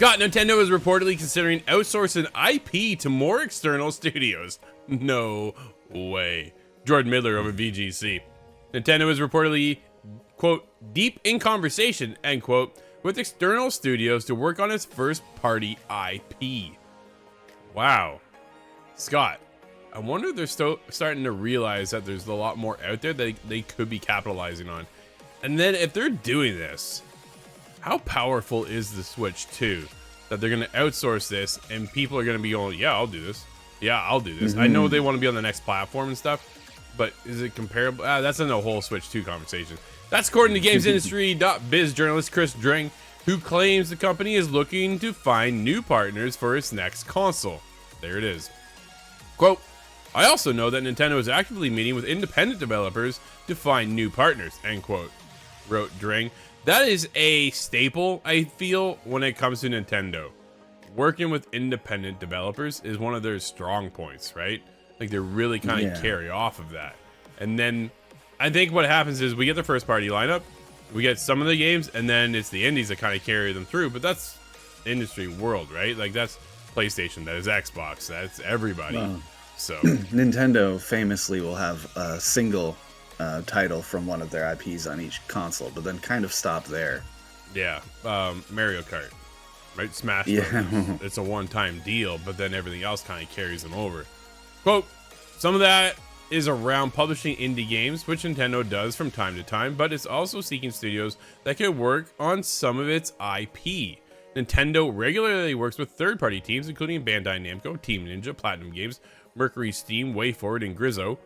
Scott, Nintendo is reportedly considering outsourcing IP to more external studios. No way. Jordan Midler over VGC. Nintendo is reportedly, quote, deep in conversation, end quote, with external studios to work on its first-party IP. Wow. Scott, I wonder if they're still starting to realize that there's a lot more out there that they could be capitalizing on. And then if they're doing this, how powerful is the Switch 2 that they're going to outsource this and people are going to be going, yeah, I'll do this. Yeah, I'll do this. I know they want to be on the next platform and stuff, but is it comparable? That's in the whole Switch 2 conversation. That's according to GamesIndustry.biz journalist Chris Dring, who claims the company is looking to find new partners for its next console. There it is. Quote, I also know that Nintendo is actively meeting with independent developers to find new partners, end quote, wrote Dring. That is a staple, I feel, when it comes to Nintendo. Working with independent developers is one of their strong points, right? Like they really kind of carry off of that. And then I think what happens is we get the first party lineup, we get some of the games, and then it's the indies that kind of carry them through. But that's the industry world, right? Like that's PlayStation, that is Xbox, that's everybody. Well, so Nintendo famously will have a single title from one of their IPs on each console, but then kind of stop there. Yeah, Mario Kart, right? Smash Bros. It's a one-time deal, but then everything else kind of carries them over. Quote, some of that is around publishing indie games, which Nintendo does from time to time, but it's also seeking studios that can work on some of its IP. Nintendo regularly works with third-party teams, including Bandai Namco, Team Ninja, Platinum Games, Mercury Steam, WayForward, and Grizzo.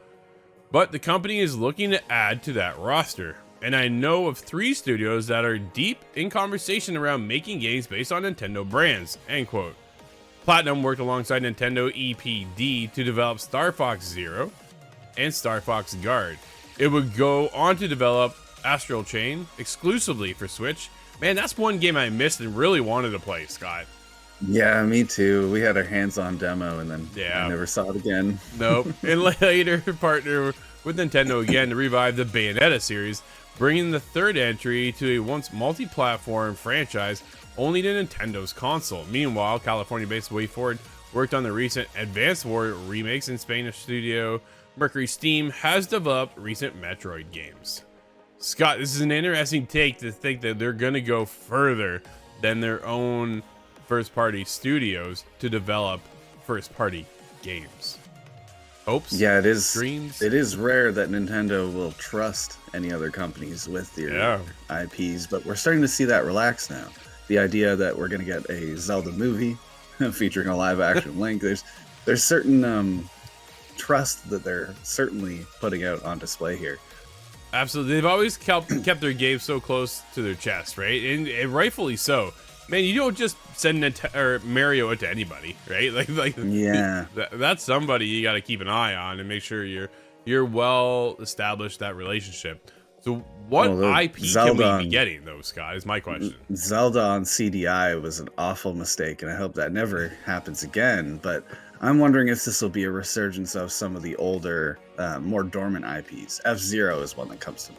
But the company is looking to add to that roster. And I know of 3 studios that are deep in conversation around making games based on Nintendo brands, end quote. Platinum worked alongside Nintendo EPD to develop Star Fox Zero and Star Fox Guard. It would go on to develop Astral Chain exclusively for Switch. Man, that's one game I missed and really wanted to play, Scott. Yeah, me too. We had our hands-on demo, and then I never saw it again. Nope. And later partner with Nintendo again to revive the Bayonetta series, bringing the third entry to a once multi-platform franchise only to Nintendo's console. Meanwhile, California-based WayForward worked on the recent Advanced War remakes in Spanish studio. Mercury Steam has developed recent Metroid games. Scott, this is an interesting take to think that they're going to go further than their own first-party studios to develop first-party games. Hopes? Yeah, it is. Dreams? It is rare that Nintendo will trust any other companies with their IPs, but we're starting to see that relax now. The idea that we're going to get a Zelda movie featuring a live-action Link, there's certain trust that they're certainly putting out on display here. Absolutely. They've always kept their games so close to their chest, right? And rightfully so. Man, you don't just send Mario out to anybody, right? Like yeah, that's somebody you got to keep an eye on and make sure you're well established that relationship. So what IP Zelda can we be getting, though, Scott? Is my question. Zelda on CDI was an awful mistake, and I hope that never happens again. But I'm wondering if this will be a resurgence of some of the older, more dormant IPs. F-Zero is one that comes to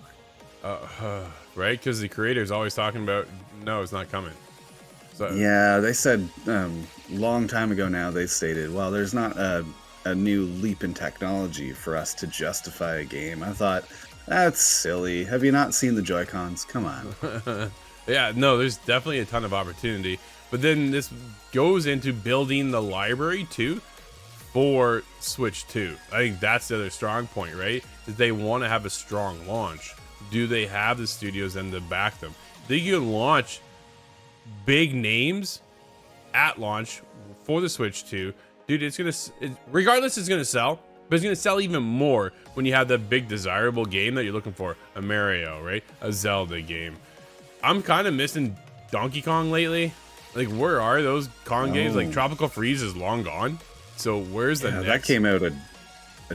mind. Right? Because the creator's always talking about, no, it's not coming. So. Yeah, they said long time ago now, they stated, well, there's not a new leap in technology for us to justify a game. I thought, that's silly. Have you not seen the Joy-Cons? Come on. Yeah, no, there's definitely a ton of opportunity. But then this goes into building the library, too, for Switch 2. I think that's the other strong point, right? Is they want to have a strong launch. Do they have the studios and to back them? They can launch big names at launch for the Switch 2. Dude, regardless, it's gonna sell, but it's gonna sell even more when you have that big desirable game that you're looking for. A Mario, right? A Zelda game. I'm kind of missing Donkey Kong lately. Like, where are those Kong games? Like, Tropical Freeze is long gone. So where's the next? That came out a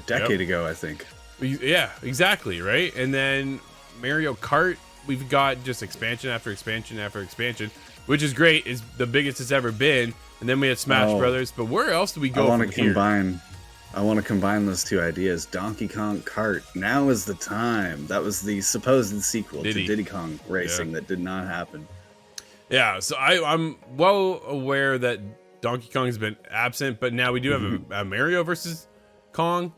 decade ago, I think. Yeah, exactly, right? And then Mario Kart, we've got just expansion after expansion after expansion, which is great. It's the biggest it's ever been. And then we had Smash Brothers. But where else do we go from here? I want to combine those two ideas. Donkey Kong Kart. Now is the time. That was the supposed sequel to Diddy Kong Racing that did not happen. Yeah, so I'm well aware that Donkey Kong has been absent, but now we do have a Mario versus Donkey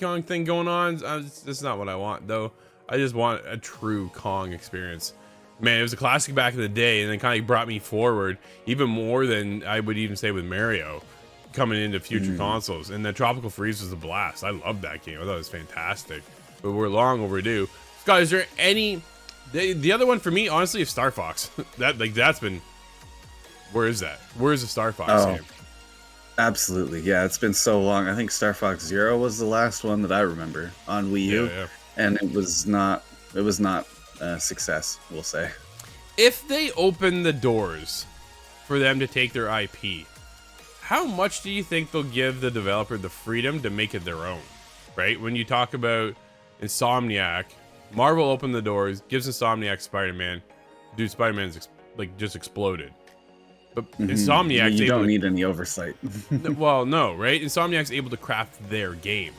Kong thing going on. That's not what I want, though. I just want a true Kong experience. Man, it was a classic back in the day, and it kind of brought me forward even more than I would even say with Mario coming into future consoles. And the Tropical Freeze was a blast. I loved that game. I thought it was fantastic. But we're long overdue. Scott, is there any... The other one for me, honestly, is Star Fox. That's been... Where is that? Where's the Star Fox game? Absolutely. Yeah, it's been so long. I think Star Fox Zero was the last one that I remember on Wii U. Yeah. And it was not a success, we'll say. If they open the doors for them to take their IP, how much do you think they'll give the developer the freedom to make it their own? Right? When you talk about Insomniac, Marvel opened the doors, gives Insomniac Spider-Man. Dude, Spider-Man's just exploded. But Insomniac's you don't need any oversight. Well, no, right? Insomniac's able to craft their game.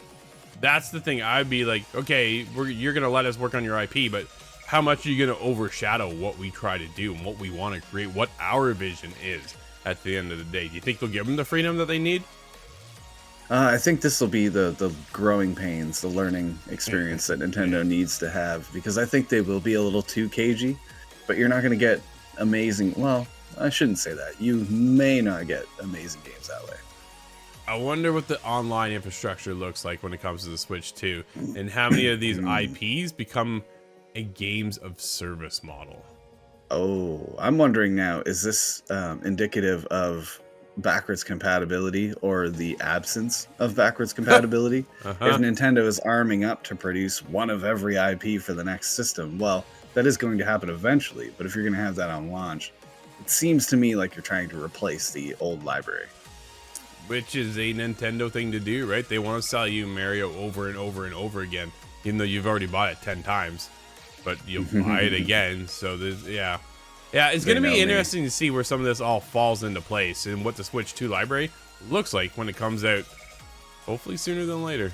That's the thing. I'd be like, okay, you're going to let us work on your IP, but how much are you going to overshadow what we try to do and what we want to create, what our vision is at the end of the day? Do you think they'll give them the freedom that they need? I think this will be the growing pains, the learning experience that Nintendo needs to have, because I think they will be a little too cagey, but you're not going to get amazing... Well, I shouldn't say that. You may not get amazing games that way. I wonder what the online infrastructure looks like when it comes to the Switch 2, and how many of these IPs become a games of service model. Oh, I'm wondering now, is this indicative of backwards compatibility or the absence of backwards compatibility? If Nintendo is arming up to produce one of every IP for the next system, well, that is going to happen eventually, but if you're going to have that on launch, it seems to me like you're trying to replace the old library. Which is a Nintendo thing to do, right? They want to sell you Mario over and over and over again, even though you've already bought it 10 times. But you'll buy it again, so there's, yeah, it's going to be interesting to see where some of this all falls into place and what the Switch 2 library looks like when it comes out, hopefully sooner than later.